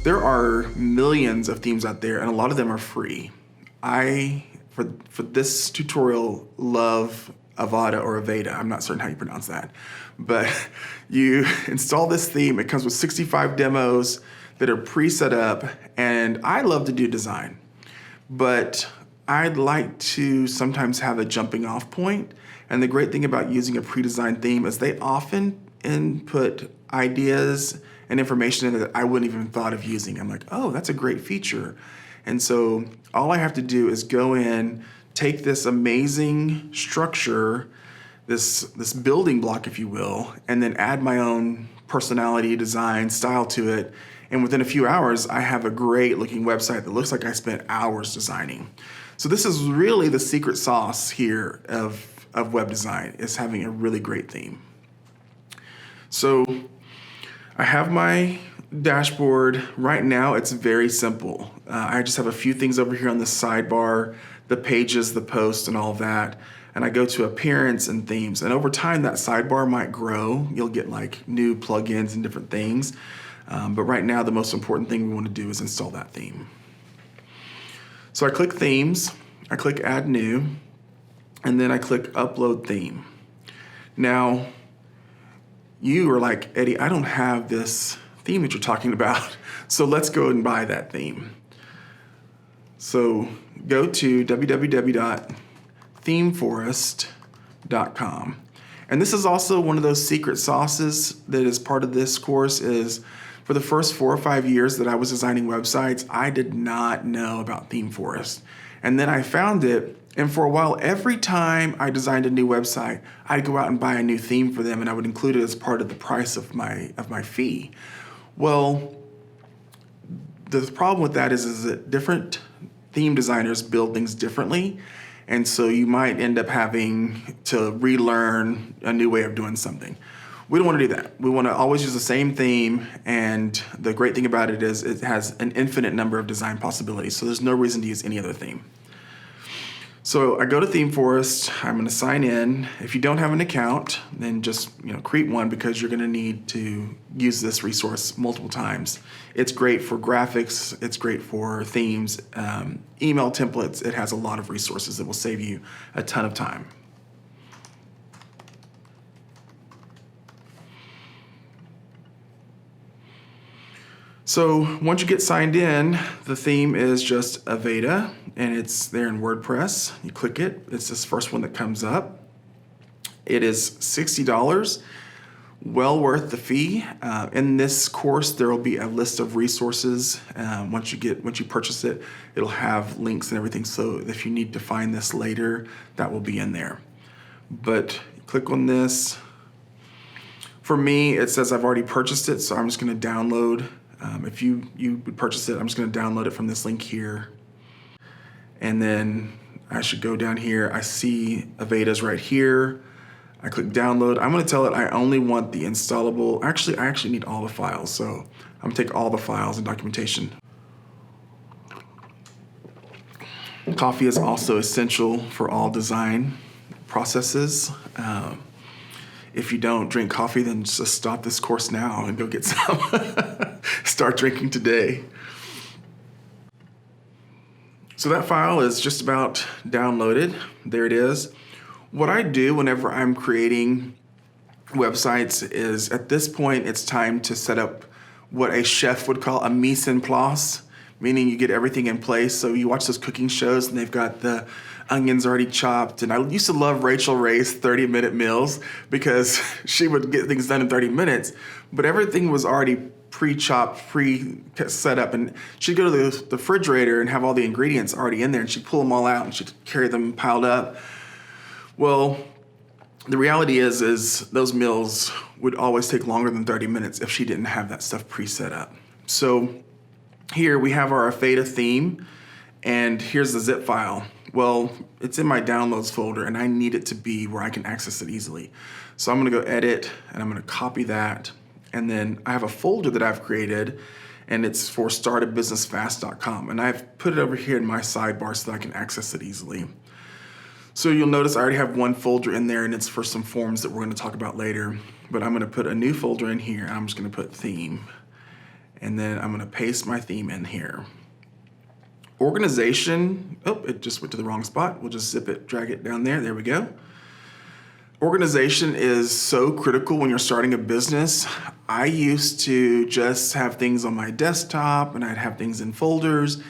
There are millions of themes out there, and a lot of them are free. For this tutorial, love Avada or Aveda. I'm not certain how you pronounce that. But you install this theme. It comes with 65 demos that are pre-set up, and I love to do design. But I'd like to sometimes have a jumping off point. And the great thing about using a pre-designed theme is they often input ideas and information in it that I wouldn't even thought of using. I'm like, oh, that's a great feature. And so all I have to do is go in, take this amazing structure, this building block, if you will, and then add my own personality, design, style to it. And within a few hours, I have a great looking website that looks like I spent hours designing. So this is really the secret sauce here of web design, is having a really great theme. So I have my dashboard. Right now, it's very simple. I just have a few things over here on the sidebar, the pages, the posts, and all of that. And I go to appearance and themes. And over time, that sidebar might grow. You'll get like new plugins and different things. But right now, the most important thing we want to do is install that theme. So I click themes, I click add new, and then I click upload theme. Now, you are like, Eddie, I don't have this theme that you're talking about. So let's go and buy that theme. So go to www.themeforest.com. And this is also one of those secret sauces that is part of this course. Is for the first 4 or 5 years that I was designing websites, I did not know about ThemeForest. And then I found it, and for a while, every time I designed a new website, I'd go out and buy a new theme for them, and I would include it as part of the price of my fee. Well, the problem with that is that different theme designers build things differently, and so you might end up having to relearn a new way of doing something. We don't want to do that. We want to always use the same theme, and the great thing about it is it has an infinite number of design possibilities, so there's no reason to use any other theme. So I go to ThemeForest, I'm going to sign in. If you don't have an account, then just create one, because you're going to need to use this resource multiple times. It's great for graphics, it's great for themes, email templates. It has a lot of resources that will save you a ton of time. So once you get signed in, the theme is just Aveda, and it's there in WordPress. You click it, it's this first one that comes up. It is $60, well worth the fee. In this course, there will be a list of resources. Once you purchase it, it'll have links and everything. So if you need to find this later, that will be in there. But click on this. For me, it says I've already purchased it, so I'm just going to download. If you would purchase it, I'm just going to download it from this link here. And then I should go down here. I see Aveda's right here. I click download. I'm going to tell it I only want the installable. Actually, I actually need all the files. So I'm going to take all the files and documentation. Coffee is also essential for all design processes. If you don't drink coffee, then just stop this course now and go get some. Start drinking today. So that file is just about downloaded. There it is. What I do whenever I'm creating websites is, at this point, it's time to set up what a chef would call a mise en place, meaning you get everything in place. So you watch those cooking shows and they've got the onions already chopped. And I used to love Rachel Ray's 30-minute meals, because she would get things done in 30 minutes, but everything was already pre-chopped, pre-set up. And she'd go to the refrigerator and have all the ingredients already in there, and she'd pull them all out and she'd carry them piled up. Well, the reality is those meals would always take longer than 30 minutes if she didn't have that stuff pre-set up. So here we have our Aveda theme, and here's the zip file. Well, it's in my downloads folder, and I need it to be where I can access it easily. So I'm going to go edit, and I'm going to copy that. And then I have a folder that I've created, and it's for startabusinessfast.com. And I've put it over here in my sidebar so that I can access it easily. So you'll notice I already have one folder in there, and it's for some forms that we're going to talk about later. But I'm going to put a new folder in here, and I'm just going to put theme. and then I'm gonna paste my theme in here. Organization, oh, it just went to the wrong spot. We'll just zip it, drag it down there. There we go. Organization is so critical when you're starting a business. I used to just have things on my desktop and I'd have things in folders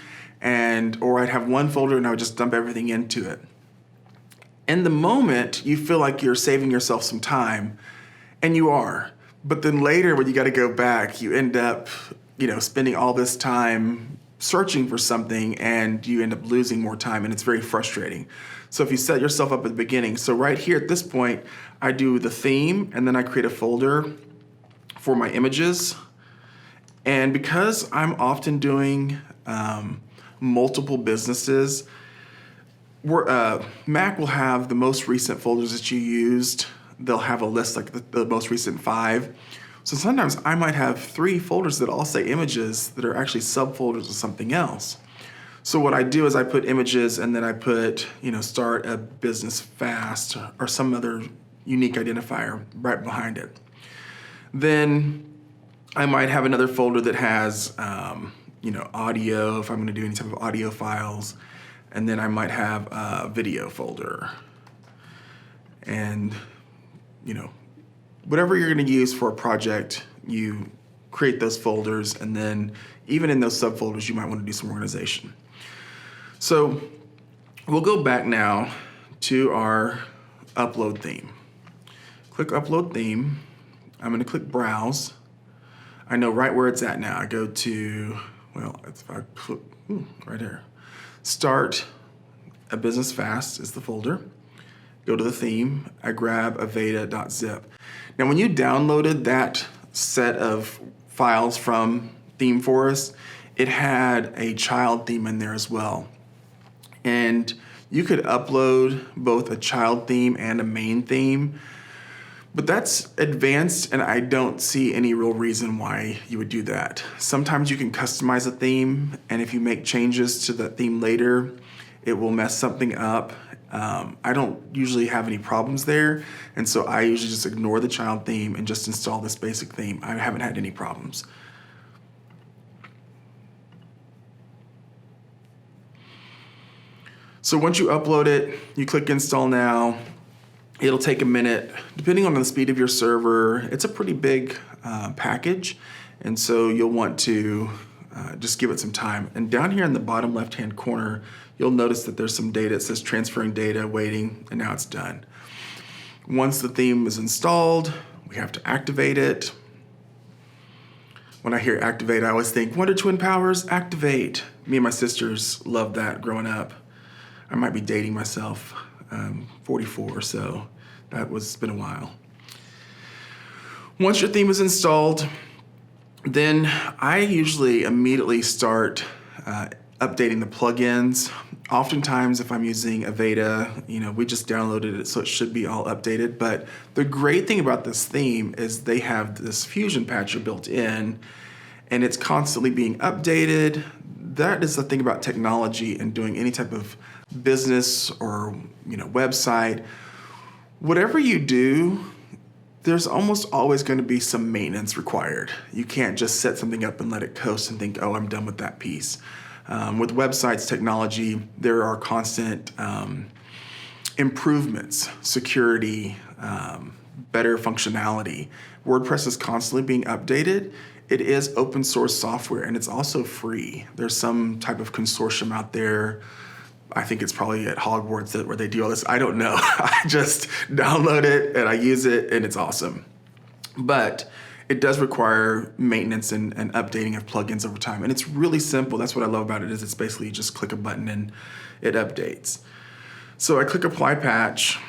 or I'd have one folder and I would just dump everything into it. In the moment, you feel like you're saving yourself some time, and you are. But then later when you gotta go back, you end up, spending all this time searching for something and you end up losing more time, and it's very frustrating. So if you set yourself up at the beginning, so right here at this point, I do the theme and then I create a folder for my images. And because I'm often doing multiple businesses, Mac will have the most recent folders that you used. They'll have a list like the most recent 5. So sometimes I might have 3 folders that all say images that are actually subfolders of something else. So what I do is I put images and then I put, start a business fast or some other unique identifier right behind it. Then I might have another folder that has, audio, if I'm gonna do any type of audio files. And then I might have a video folder. And, whatever you're gonna use for a project, you create those folders, and then even in those subfolders, you might wanna do some organization. So we'll go back now to our upload theme. Click upload theme. I'm gonna click browse. I know right where it's at now. I go to, if I put, right here. Start a business fast is the folder. Go to the theme. I grab aveda.zip. Now, when you downloaded that set of files from ThemeForest, it had a child theme in there as well. And you could upload both a child theme and a main theme, but that's advanced and I don't see any real reason why you would do that. Sometimes you can customize a theme, and if you make changes to that theme later, it will mess something up. I don't usually have any problems there, and so I usually just ignore the child theme and just install this basic theme. I haven't had any problems. So once you upload it, you click install now. It'll take a minute. Depending on the speed of your server, it's a pretty big package, and so you'll want to just give it some time. And down here in the bottom left-hand corner, you'll notice that there's some data. It says transferring data, waiting, and now it's done. Once the theme is installed, we have to activate it. When I hear activate, I always think Wonder Twin Powers, activate. Me and my sisters loved that growing up. I might be dating myself. 44, so it's been a while. Once your theme is installed, then I usually immediately start updating the plugins. Oftentimes, if I'm using Aveda, we just downloaded it, so it should be all updated. But the great thing about this theme is they have this Fusion patcher built in, and it's constantly being updated. That is the thing about technology and doing any type of business or website. Whatever you do, there's almost always going to be some maintenance required. You can't just set something up and let it coast and think, oh, I'm done with that piece. With websites, technology, there are constant improvements, security, better functionality. WordPress is constantly being updated. It is open source software, and it's also free. There's some type of consortium out there. I think it's probably at Hogwarts where they do all this. I don't know. I just download it and I use it, and it's awesome. But it does require maintenance and updating of plugins over time. And it's really simple. That's what I love about it, is it's basically you just click a button and it updates. So I click apply patch,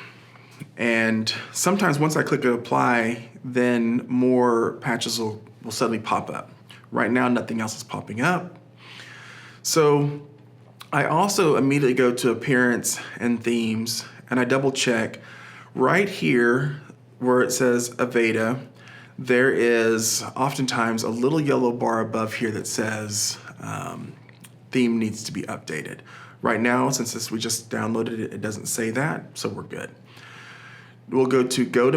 and sometimes once I click apply, then more patches will suddenly pop up. Right now, nothing else is popping up. So I also immediately go to appearance and themes, and I double check. Right here where it says Aveda, there is oftentimes a little yellow bar above here that says theme needs to be updated. Right now, since we just downloaded it, it doesn't say that, so we're good. We'll go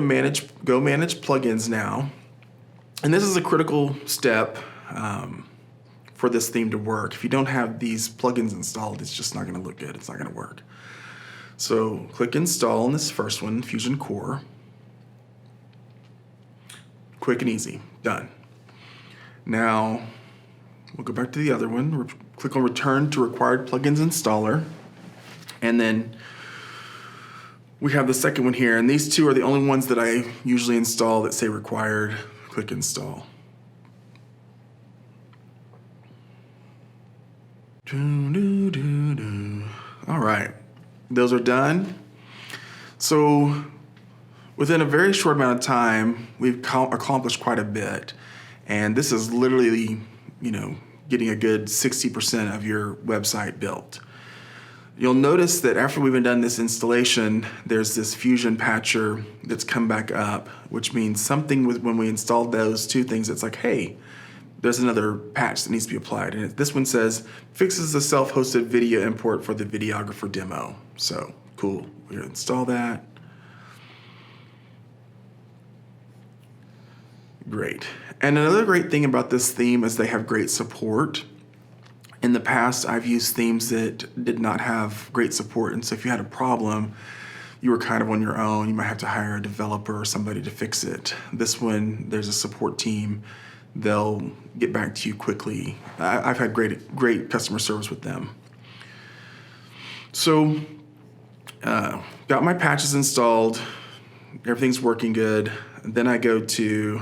manage plugins now. And this is a critical step. for this theme to work. If you don't have these plugins installed, it's just not going to look good. It's not going to work. So click install on this first one, Fusion Core. Quick and easy, done. Now we'll go back to the other one. Click on return to required plugins installer. And then we have the second one here. And these two are the only ones that I usually install that say required. Click install. All right, those are done. So within a very short amount of time, we've accomplished quite a bit. And this is literally, getting a good 60% of your website built. You'll notice that after we've done this installation, there's this Fusion patcher that's come back up, which means something when we installed those two things, it's like, hey, there's another patch that needs to be applied. And this one says, fixes the self-hosted video import for the videographer demo. So cool, we're gonna install that. Great. And another great thing about this theme is they have great support. In the past, I've used themes that did not have great support. And so if you had a problem, you were kind of on your own. You might have to hire a developer or somebody to fix it. This one, there's a support team. They'll get back to you quickly. I've had great customer service with them. So got my patches installed. Everything's working good. And then I go to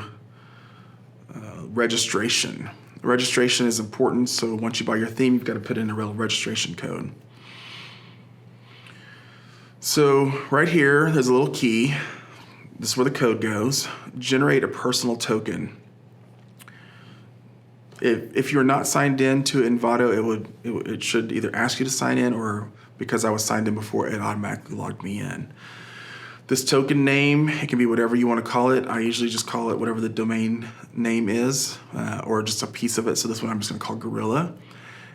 registration. Registration is important, so once you buy your theme, you've got to put in a real registration code. So right here, there's a little key. This is where the code goes. Generate a personal token. If you're not signed in to Envato, it should either ask you to sign in, or because I was signed in before, it automatically logged me in. This token name, it can be whatever you want to call it. I usually just call it whatever the domain name is, or just a piece of it. So this one I'm just going to call Gorilla.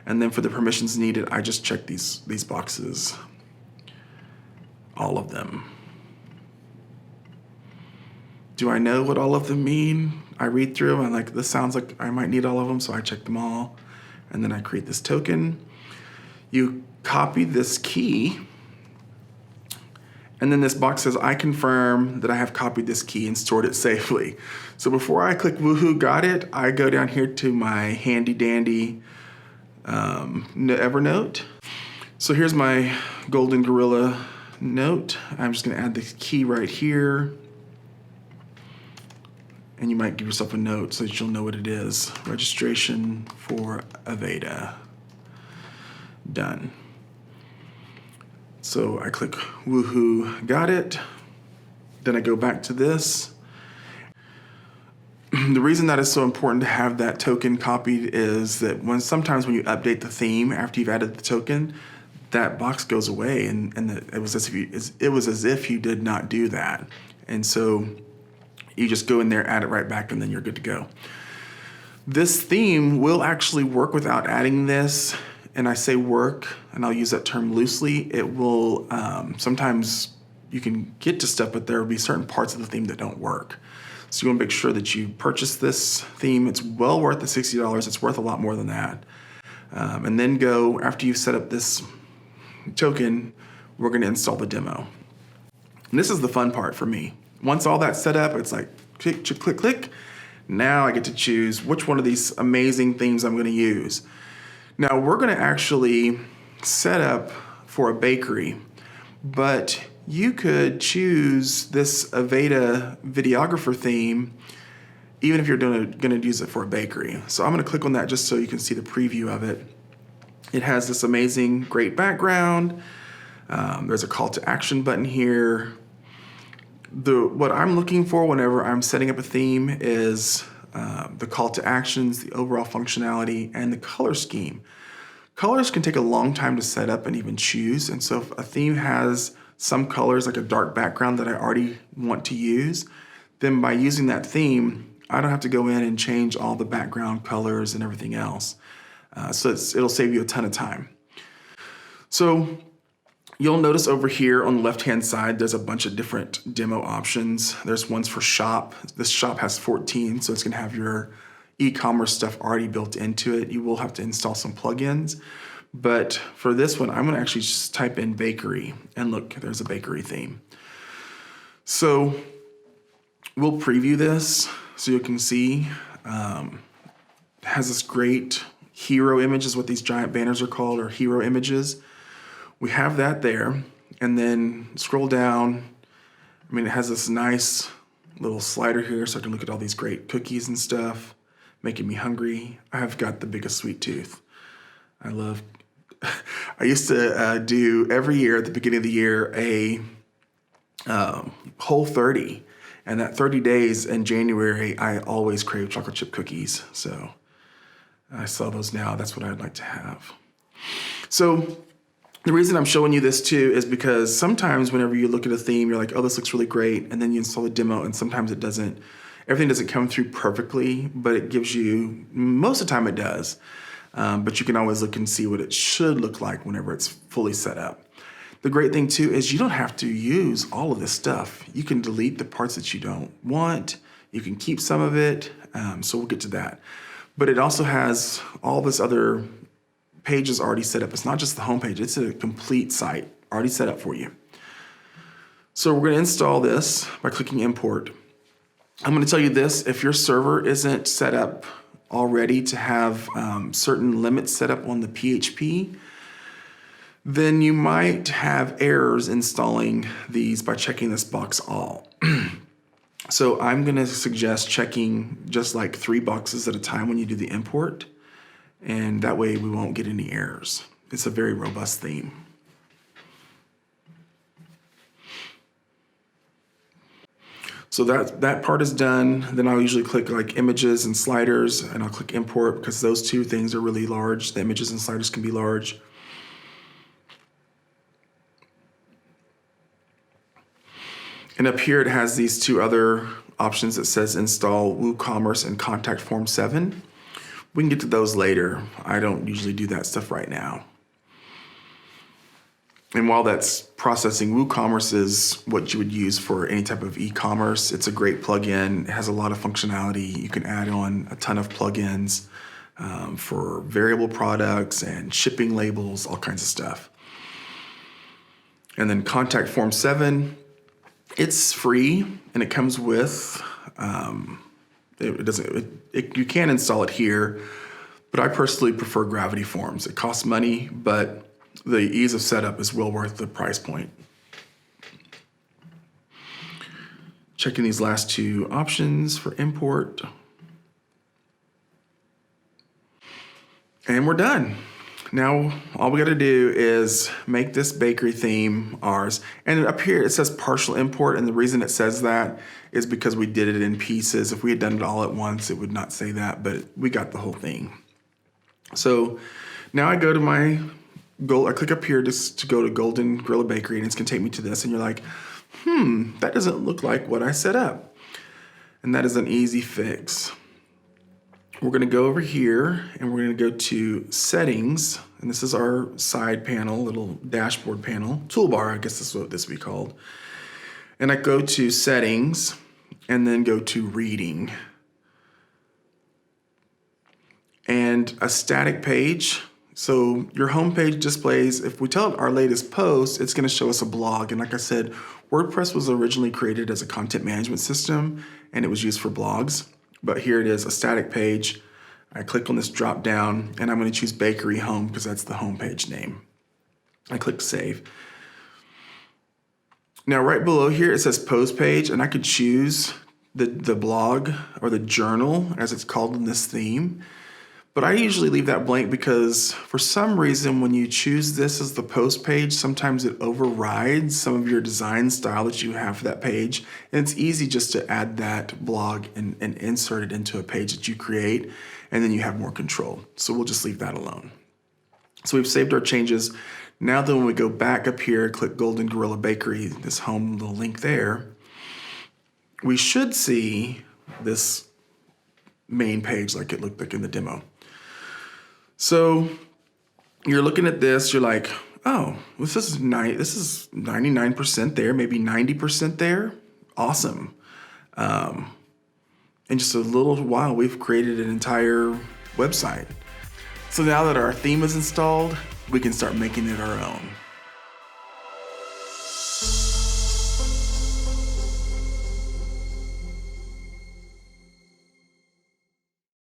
And then for the permissions needed, I just check these boxes, all of them. Do I know what all of them mean? I read through them, and like, this sounds like I might need all of them, so I check them all. And then I create this token. You copy this key. And then this box says, I confirm that I have copied this key and stored it safely. So before I click woohoo, got it, I go down here to my handy dandy Evernote. So here's my golden gorilla note. I'm just gonna add the key right here. And you might give yourself a note so that you'll know what it is. Registration for Aveda. Done. So I click woohoo, got it. Then I go back to this. The reason that is so important to have that token copied is that sometimes when you update the theme after you've added the token, that box goes away, and it was as if you did not do that. And so you just go in there, add it right back, and then you're good to go. This theme will actually work without adding this. And I say work, and I'll use that term loosely. It will, sometimes you can get to stuff, but there will be certain parts of the theme that don't work. So you want to make sure that you purchase this theme. It's well worth the $60. It's worth a lot more than that. And then go, after you've set up this token, we're going to install the demo. And this is the fun part for me. Once all that's set up, it's like click, click, click. Now I get to choose which one of these amazing themes I'm going to use. Now we're going to actually set up for a bakery, but you could choose this Aveda videographer theme even if you're going to use it for a bakery. So I'm going to click on that just so you can see the preview of it. It has this amazing, great background. There's a call to action button here. What I'm looking for whenever I'm setting up a theme is the call to actions, the overall functionality, and the color scheme. Colors can take a long time to set up and even choose. And so if a theme has some colors, like a dark background that I already want to use, then by using that theme, I don't have to go in and change all the background colors and everything else. So it'll save you a ton of time. So you'll notice over here on the left-hand side, there's a bunch of different demo options. There's ones for shop. This shop has 14, so it's gonna have your e-commerce stuff already built into it. You will have to install some plugins. But for this one, I'm going to actually just type in bakery. And look, there's a bakery theme. So we'll preview this so you can see. It has this great hero image is what these giant banners are called, or hero images. We have that there. And then scroll down. I mean, it has this nice little slider here so I can look at all these great cookies and stuff, making me hungry. I've got the biggest sweet tooth. I used to do every year at the beginning of the year a Whole 30. And that 30 days in January, I always crave chocolate chip cookies. So I saw those now. That's what I'd like to have. So the reason I'm showing you this too is because sometimes whenever you look at a theme, you're like, oh, this looks really great. And then you install the demo and sometimes it doesn't. Everything doesn't come through perfectly, but it gives you, most of the time it does. But you can always look and see what it should look like whenever it's fully set up. The great thing too is you don't have to use all of this stuff. You can delete the parts that you don't want. You can keep some of it. So we'll get to that. But it also has all this other pages already set up. It's not just the homepage. It's a complete site already set up for you. So we're going to install this by clicking import. I'm going to tell you this. If your server isn't set up already to have certain limits set up on the PHP, then you might have errors installing these by checking this box all. So I'm going to suggest checking just like 3 boxes at a time when you do the import, and that way we won't get any errors. It's a very robust theme. So that part is done. Then I'll usually click like images and sliders, and I'll click import because those two things are really large. The images and sliders can be large. And up here it has these 2 other options that says install WooCommerce and Contact Form 7. We can get to those later. I don't usually do that stuff right now. And while that's processing, WooCommerce is what you would use for any type of e-commerce. It's a great plugin. It has a lot of functionality. You can add on a ton of plugins for variable products and shipping labels, all kinds of stuff. And then Contact Form 7, it's free and it comes with, you can install it here, but I personally prefer Gravity Forms. It costs money, but the ease of setup is well worth the price point. Checking these last 2 options for import. And we're done. Now, all we got to do is make this bakery theme ours. And up here, it says partial import. And the reason it says that is because we did it in pieces. If we had done it all at once, it would not say that, but we got the whole thing. So now I go to my goal. I click up here just to go to Golden Gorilla Bakery, and it's going to take me to this. And you're like, that doesn't look like what I set up. And that is an easy fix. We're going to go over here and we're going to go to settings. And this is our side panel, little dashboard panel, toolbar, I guess this is what this would be called. And I go to settings and then go to reading. And a static page. So your home page displays, if we tell it our latest post, it's going to show us a blog. And like I said, WordPress was originally created as a content management system and it was used for blogs. But here it is, a static page. I click on this drop down and I'm going to choose Bakery Home because that's the home page name. I click save. Now right below here it says post page, and I could choose the blog or the journal as it's called in this theme. But I usually leave that blank because for some reason when you choose this as the post page, sometimes it overrides some of your design style that you have for that page. And it's easy just to add that blog and insert it into a page that you create, and then you have more control. So we'll just leave that alone. So we've saved our changes. Now then when we go back up here, click Golden Gorilla Bakery, this home little link there, we should see this main page like it looked like in the demo. So you're looking at this, you're like, oh, this is 99% there, maybe 90% there. Awesome. in just a little while, we've created an entire website. So now that our theme is installed, we can start making it our own.